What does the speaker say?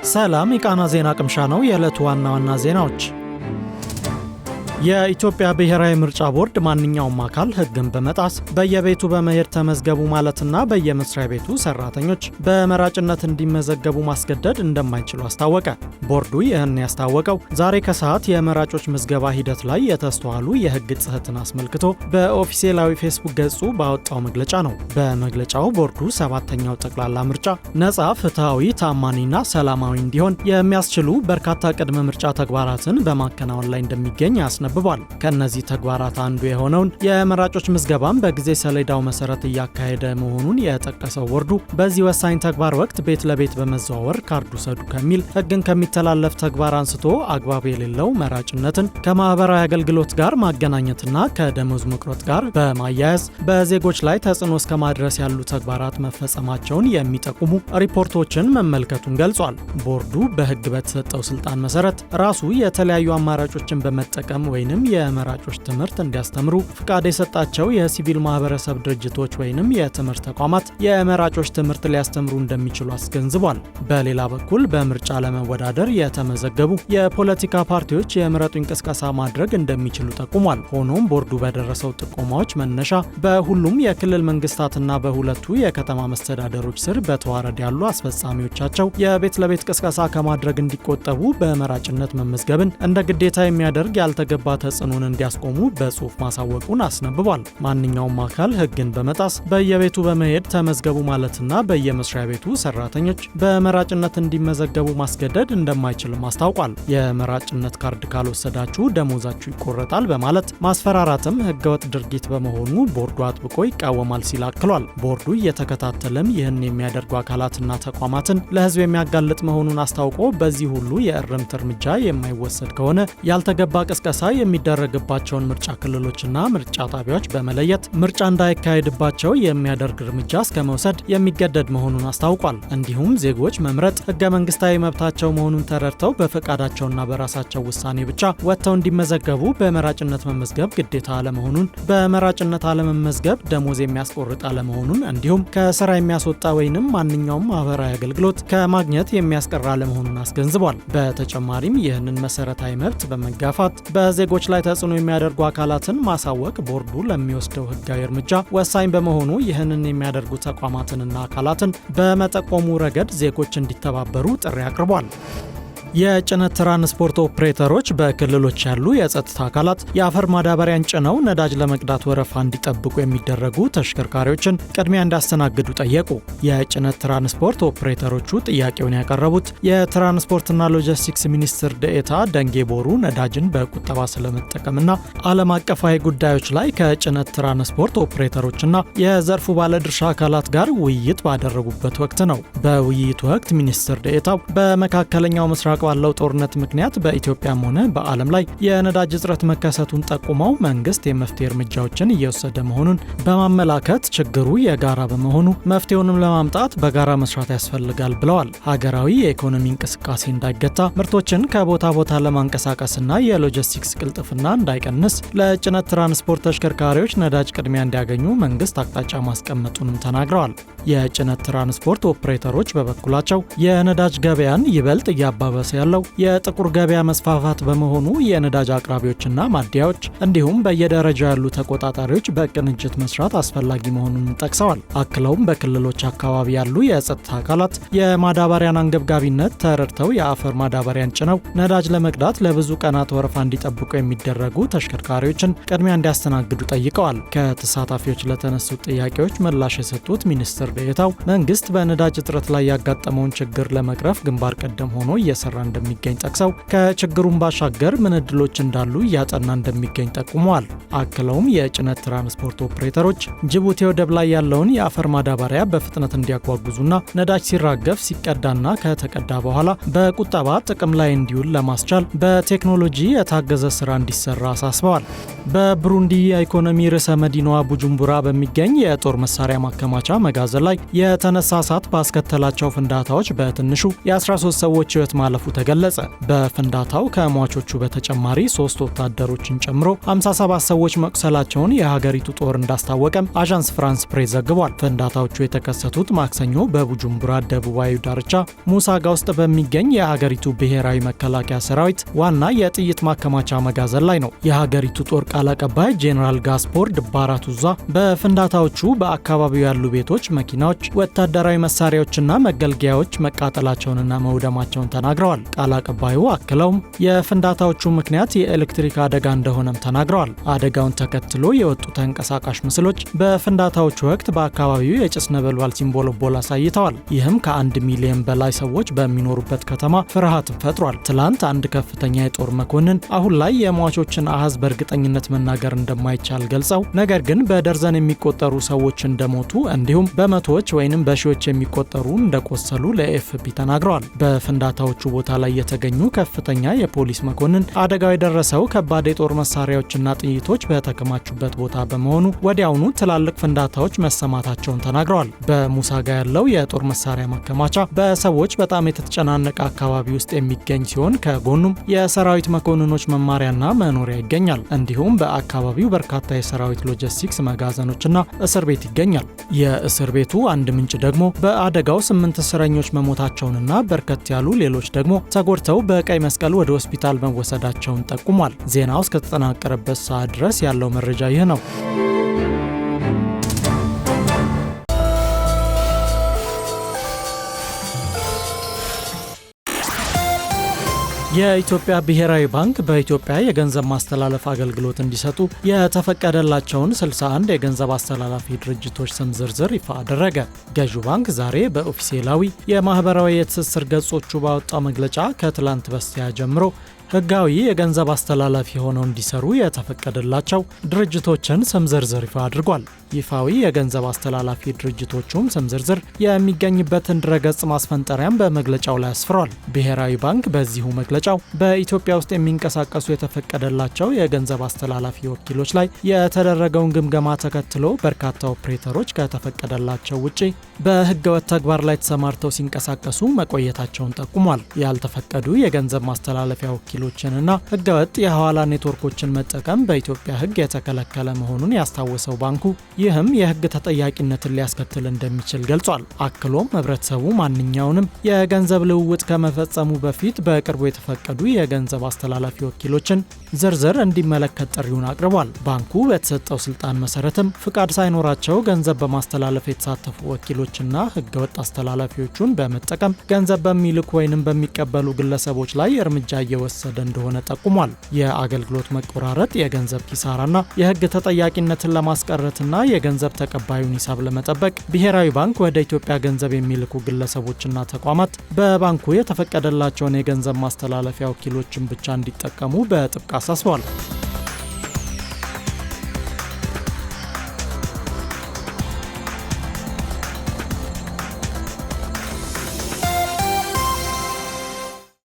ሰላም የቃና ዜና ቅምሻ ነው። የዕለቱ ዋና ዋና ዜናዎች። የኢትዮጵያ ብሔራዊ ምርጫ ቦርድ ማንኛውም አካል ሕግን በመጣስ በየቤቱ በመሄድ ተመዝገቡ ማለትና በየመስሪያ ቤቱ ሰራተኞች በመራጭነት እንዲመዘገቡ ማስገደድ እንደማይችሉ አስታወቀ። ቦርዱ ይህን ያስታወቀው ዛሬ ከሰዓት የመራጮች ምዝገባ ሂደት ላይ የተስተዋሉ የሕግ ጥሰትን አስመልክቶ በኦፊሴላዊ ፌስቡክ ገጹ ባወጣው መግለጫ ነው። በመግለጫው ቦርዱ ሰባተኛው ጠቅላላ ምርጫ ነጻ፣ ፍትሐዊ፣ ታማኒና ሰላማዊ እንዲሆን የሚያስችሉ በርካታ ቅድመ ምርጫ ተግባራትን በማከናወን ላይ እንደሚገኝ ያስነብባል። ከነዚህ ተግባራት አንዱ የሆነውን የመራጮች ምዝገባን በጊዜ ሰሌዳው መሰረት እያካሄደ መሆኑን የጠቀሰው ቦርዱ በዚህ ወሳኝ ተግባር ወቅት ቤት ለቤት በመዘዋወር ካርድ ውሰዱ ከሚል ሕግን ከሚተላለፍ ተግባር አንስቶ አግባብ የሌለው መራጭነትን ከማህበራዊ አገልግሎት ጋር ማገናኘትና ከደሞዝ መቁረጥ ጋር በማያያዝ በዜጎች ላይ ተጽዕኖ እስከ ማድረስ ያሉ ተግባራት መፈጸማቸውን የሚጠቁሙ ሪፖርቶችን መመልከቱን ገልጿል። ቦርዱ በሕግ በተሰጠው ስልጣን መሰረት ራሱ የተለያዩ አማራጮችን በመጠቀም ወይንም የመራጮች ትምህርት እንዲያስተምሩ ፍቃድ የሰጣቸው የሲቪል ማህበረሰብ ድርጅቶች ወይንም የትምህርት ተቋማት የመራጮች ትምህርት ሊያስተምሩ እንደሚችሉ አስገንዝቧል። በሌላ በኩል በምርጫ ለመወዳደር የተመዘገቡ የፖለቲካ ፓርቲዎች የምረጡኝ ቅስቀሳ ማድረግ እንደሚችሉ ጠቁሟል። ሆኖም ቦርዱ በደረሰው ጥቆማዎች መነሻ በሁሉም የክልል መንግስታትና በሁለቱ የከተማ መስተዳደሮች ስር በተዋረድ ያሉ አስፈጻሚዎቻቸው የቤት ለቤት ቅስቀሳ ከማድረግ እንዲቆጠቡ በመራጭነት መመዝገብን እንደ ግዴታ የሚያደርግ ያልተገባ ተጽዕኖን እንዲያስቆሙ በጽሁፍ ማሳወቁን አስነብቧል። ማንኛውም አካል ሕግን በመጣስ በየቤቱ በመሄድ ተመዝገቡ ማለትና በየመስሪያ ቤቱ ሰራተኞች በመራጭነት እንዲመዘገቡ ማስገደድ እንደማይችልም አስታውቋል። የመራጭነት ካርድ ካልወሰዳችሁ ደሞዛችሁ ይቆረጣል በማለት ማስፈራራትም ሕገወጥ ድርጊት በመሆኑ ቦርዱ አጥብቆ ይቃወማል ሲል አክሏል። ቦርዱ እየተከታተለም ይህን የሚያደርጉ አካላትና ተቋማትን ለሕዝብ የሚያጋልጥ መሆኑን አስታውቆ በዚህ ሁሉ የእርምት እርምጃ የማይወሰድ ከሆነ ያልተገባ ቅስቀሳ የሚደረግባቸውን ምርጫ ክልሎችና ምርጫ ጣቢያዎች በመለየት ምርጫ እንዳይካሄድባቸው የሚያደርግ እርምጃ እስከ መውሰድ የሚገደድ መሆኑን አስታውቋል። እንዲሁም ዜጎች መምረጥ ሕገ መንግስታዊ መብታቸው መሆኑን ተረድተው በፈቃዳቸውና በራሳቸው ውሳኔ ብቻ ወጥተው እንዲመዘገቡ በመራጭነት መመዝገብ ግዴታ አለመሆኑን፣ በመራጭነት አለመመዝገብ ደሞዝ የሚያስቆርጥ አለመሆኑን እንዲሁም ከስራ የሚያስወጣ ወይንም ማንኛውም ማህበራዊ አገልግሎት ከማግኘት የሚያስቀር አለመሆኑን አስገንዝቧል። በተጨማሪም ይህንን መሰረታዊ መብት በመጋፋት በዜጎች ላይ ተጽዕኖ የሚያደርጉ አካላትን ማሳወቅ ቦርዱ ለሚወስደው ሕጋዊ እርምጃ ወሳኝ በመሆኑ ይህንን የሚያደርጉ ተቋማትንና አካላትን በመጠቆሙ ረገድ ዜጎች እንዲተባበሩ ጥሪ አቅርቧል። የጭነት ትራንስፖርት ኦፕሬተሮች በክልሎች ያሉ የጸጥታ አካላት የአፈር ማዳበሪያን ጭነው ነዳጅ ለመቅዳት ወረፋ እንዲጠብቁ የሚደረጉ ተሽከርካሪዎችን ቅድሚያ እንዲያስተናግዱ ጠየቁ። የጭነት ትራንስፖርት ኦፕሬተሮቹ ጥያቄውን ያቀረቡት የትራንስፖርትና ሎጂስቲክስ ሚኒስትር ዴኤታ ደንጌ ቦሩ ነዳጅን በቁጠባ ስለመጠቀምና ዓለም አቀፋዊ ጉዳዮች ላይ ከጭነት ትራንስፖርት ኦፕሬተሮችና የዘርፉ ባለድርሻ አካላት ጋር ውይይት ባደረጉበት ወቅት ነው። በውይይቱ ወቅት ሚኒስትር ዴኤታው በመካከለኛው ምስራቅ ባለው ጦርነት ምክንያት በኢትዮጵያም ሆነ በዓለም ላይ የነዳጅ እጥረት መከሰቱን ጠቁመው መንግስት የመፍትሄ እርምጃዎችን እየወሰደ መሆኑን በማመላከት ችግሩ የጋራ በመሆኑ መፍትሄውንም ለማምጣት በጋራ መስራት ያስፈልጋል ብለዋል። ሀገራዊ የኢኮኖሚ እንቅስቃሴ እንዳይገታ፣ ምርቶችን ከቦታ ቦታ ለማንቀሳቀስና የሎጂስቲክስ ቅልጥፍና እንዳይቀንስ ለጭነት ትራንስፖርት ተሽከርካሪዎች ነዳጅ ቅድሚያ እንዲያገኙ መንግስት አቅጣጫ ማስቀመጡንም ተናግረዋል። የጭነት ትራንስፖርት ኦፕሬተሮች በበኩላቸው የነዳጅ ገበያን ይበልጥ እያባበሰ ያለው የጥቁር ገበያ መስፋፋት በመሆኑ የነዳጅ አቅራቢዎችና ማደያዎች እንዲሁም በየደረጃው ያሉ ተቆጣጣሪዎች በቅንጅት መስራት አስፈላጊ መሆኑን ጠቅሰዋል። አክለውም በክልሎች አካባቢ ያሉ የጸጥታ አካላት የማዳበሪያን አንገብጋቢነት ተረድተው የአፈር ማዳበሪያን ጭነው ነዳጅ ለመቅዳት ለብዙ ቀናት ወረፋ እንዲጠብቁ የሚደረጉ ተሽከርካሪዎችን ቅድሚያ እንዲያስተናግዱ ጠይቀዋል። ከተሳታፊዎች ለተነሱት ጥያቄዎች ምላሽ የሰጡት ሚኒስትር ዴኤታው መንግስት በነዳጅ እጥረት ላይ ያጋጠመውን ችግር ለመቅረፍ ግንባር ቀደም ሆኖ እየሰራ እንደሚገኝ ጠቅሰው ከችግሩም ባሻገር ምን ዕድሎች እንዳሉ እያጠና እንደሚገኝ ጠቁመዋል። አክለውም የጭነት ትራንስፖርት ኦፕሬተሮች ጅቡቲ ወደብ ላይ ያለውን የአፈር ማዳበሪያ በፍጥነት እንዲያጓጉዙና ነዳጅ ሲራገፍ ሲቀዳና ከተቀዳ በኋላ በቁጠባ ጥቅም ላይ እንዲውል ለማስቻል በቴክኖሎጂ የታገዘ ስራ እንዲሰራ አሳስበዋል። በብሩንዲ የኢኮኖሚ ርዕሰ መዲናዋ ቡጁምቡራ በሚገኝ የጦር መሳሪያ ማከማቻ መጋዘን ላይ የተነሳ እሳት ባስከተላቸው ፍንዳታዎች በትንሹ የ13 ሰዎች ሕይወት ማለፉ ተገለጸ። በፍንዳታው ከሟቾቹ በተጨማሪ 3 ወታደሮችን ጨምሮ 57 ሰዎች መቁሰላቸውን የሀገሪቱ ጦር እንዳስታወቀም አዣንስ ፍራንስ ፕሬስ ዘግቧል። ፍንዳታዎቹ የተከሰቱት ማክሰኞ በቡጁምቡራ ደቡባዊ ዳርቻ ሙሳጋ ውስጥ በሚገኝ የሀገሪቱ ብሔራዊ መከላከያ ሰራዊት ዋና የጥይት ማከማቻ መጋዘን ላይ ነው። የሀገሪቱ ጦር ቃል አቀባይ ጄኔራል ጋስፖርድ ባራቱዛ በፍንዳታዎቹ በአካባቢው ያሉ ቤቶች፣ መኪናዎች፣ ወታደራዊ መሳሪያዎችና መገልገያዎች መቃጠላቸውንና መውደማቸውን ተናግረዋል። ቃል አቀባዩ አክለውም የፍንዳታዎቹ ምክንያት የኤሌክትሪክ አደጋ እንደሆነም ተናግረዋል። አደጋውን ተከትሎ የወጡ ተንቀሳቃሽ ምስሎች በፍንዳታዎቹ ወቅት በአካባቢው የጭስ ነበልባል ሲንቦለቦል አሳይተዋል። ይህም ከ1 ሚሊዮን በላይ ሰዎች በሚኖሩበት ከተማ ፍርሃትን ፈጥሯል። ትላንት አንድ ከፍተኛ የጦር መኮንን አሁን ላይ የሟቾችን አሃዝ በእርግጠኝነት መናገር እንደማይቻል ገልጸው ነገር ግን በደርዘን የሚቆጠሩ ሰዎች እንደሞቱ እንዲሁም በመቶዎች ወይንም በሺዎች የሚቆጠሩ እንደቆሰሉ ለኤፍፒ ተናግረዋል። በፍንዳታዎቹ ቦታ ላይ የተገኙ ከፍተኛ የፖሊስ መኮንን አደጋው የደረሰው ከባድ የጦር መሳሪያዎችና ጥይቶች በተከማቹበት ቦታ በመሆኑ ወዲያውኑ ትላልቅ ፍንዳታዎች መሰማታቸውን ተናግረዋል። በሙሳጋ ያለው የጦር መሳሪያ ማከማቻ በሰዎች በጣም የተጨናነቀ አካባቢ ውስጥ የሚገኝ ሲሆን ከጎኑም የሰራዊት መኮንኖች መማሪያና መኖሪያ ይገኛል። እንዲሁም በአካባቢው በርካታ የሰራዊት ሎጂስቲክስ መጋዘኖችና እስር ቤት ይገኛል። የእስር ቤቱ አንድ ምንጭ ደግሞ በአደጋው 8 እስረኞች መሞታቸውንና በርከት ያሉ ሌሎች ደግሞ ተጎድተው በቀይ መስቀል ወደ ሆስፒታል መወሰዳቸውን ጠቁሟል። ዜናው እስከተጠናቀረበት ሰዓት ድረስ ያለው መረጃ ይህ ነው። የኢትዮጵያ ብሔራዊ ባንክ በኢትዮጵያ የገንዘብ ማስተላለፍ አገልግሎት እንዲሰጡ የተፈቀደላቸውን 61 የገንዘብ አስተላላፊ ድርጅቶች ስም ዝርዝር ይፋ አደረገ። ገዢው ባንክ ዛሬ በኦፊሴላዊ የማህበራዊ የትስስር ገጾቹ ባወጣው መግለጫ ከትላንት በስቲያ ጀምሮ ህጋዊ የገንዘብ አስተላላፊ ሆነው እንዲሰሩ የተፈቀደላቸው ድርጅቶችን ስም ዝርዝር ይፋ አድርጓል። ይፋዊ የገንዘብ አስተላላፊ ድርጅቶቹም ስም ዝርዝር የሚገኝበትን ድረገጽ ማስፈንጠሪያም በመግለጫው ላይ አስፍሯል። ብሔራዊ ባንክ በዚሁ መግለጫው በኢትዮጵያ ውስጥ የሚንቀሳቀሱ የተፈቀደላቸው የገንዘብ አስተላላፊ ወኪሎች ላይ የተደረገውን ግምገማ ተከትሎ በርካታ ኦፕሬተሮች ከተፈቀደላቸው ውጪ በህገወጥ ተግባር ላይ ተሰማርተው ሲንቀሳቀሱ መቆየታቸውን ጠቁሟል። ያልተፈቀዱ የገንዘብ ማስተላለፊያ ወኪሎችንና ህገወጥ የሐዋላ ኔትወርኮችን መጠቀም በኢትዮጵያ ህግ የተከለከለ መሆኑን ያስታወሰው ባንኩ ይህም የህግ ተጠያቂነትን ሊያስከትል እንደሚችል ገልጿል። አክሎም ህብረተሰቡ ማንኛውንም የገንዘብ ልውውጥ ከመፈጸሙ በፊት በቅርቡ የተፈቀዱ የገንዘብ አስተላላፊ ወኪሎችን ዝርዝር እንዲመለከት ጥሪውን አቅርቧል። ባንኩ በተሰጠው ስልጣን መሰረትም ፍቃድ ሳይኖራቸው ገንዘብ በማስተላለፍ የተሳተፉ ወኪሎችና ህገወጥ አስተላላፊዎቹን በመጠቀም ገንዘብ በሚልኩ ወይንም በሚቀበሉ ግለሰቦች ላይ እርምጃ እየወሰደ እንደሆነ ጠቁሟል። የአገልግሎት መቆራረጥ፣ የገንዘብ ኪሳራና የህግ ተጠያቂነትን ለማስቀረትና የገንዘብ ተቀባዩን ሂሳብ ለመጠበቅ ብሔራዊ ባንክ ወደ ኢትዮጵያ ገንዘብ የሚልኩ ግለሰቦችና ተቋማት በባንኩ የተፈቀደላቸውን የገንዘብ ማስተላለፊያ ወኪሎችን ብቻ እንዲጠቀሙ በጥብቅ አሳስበዋል።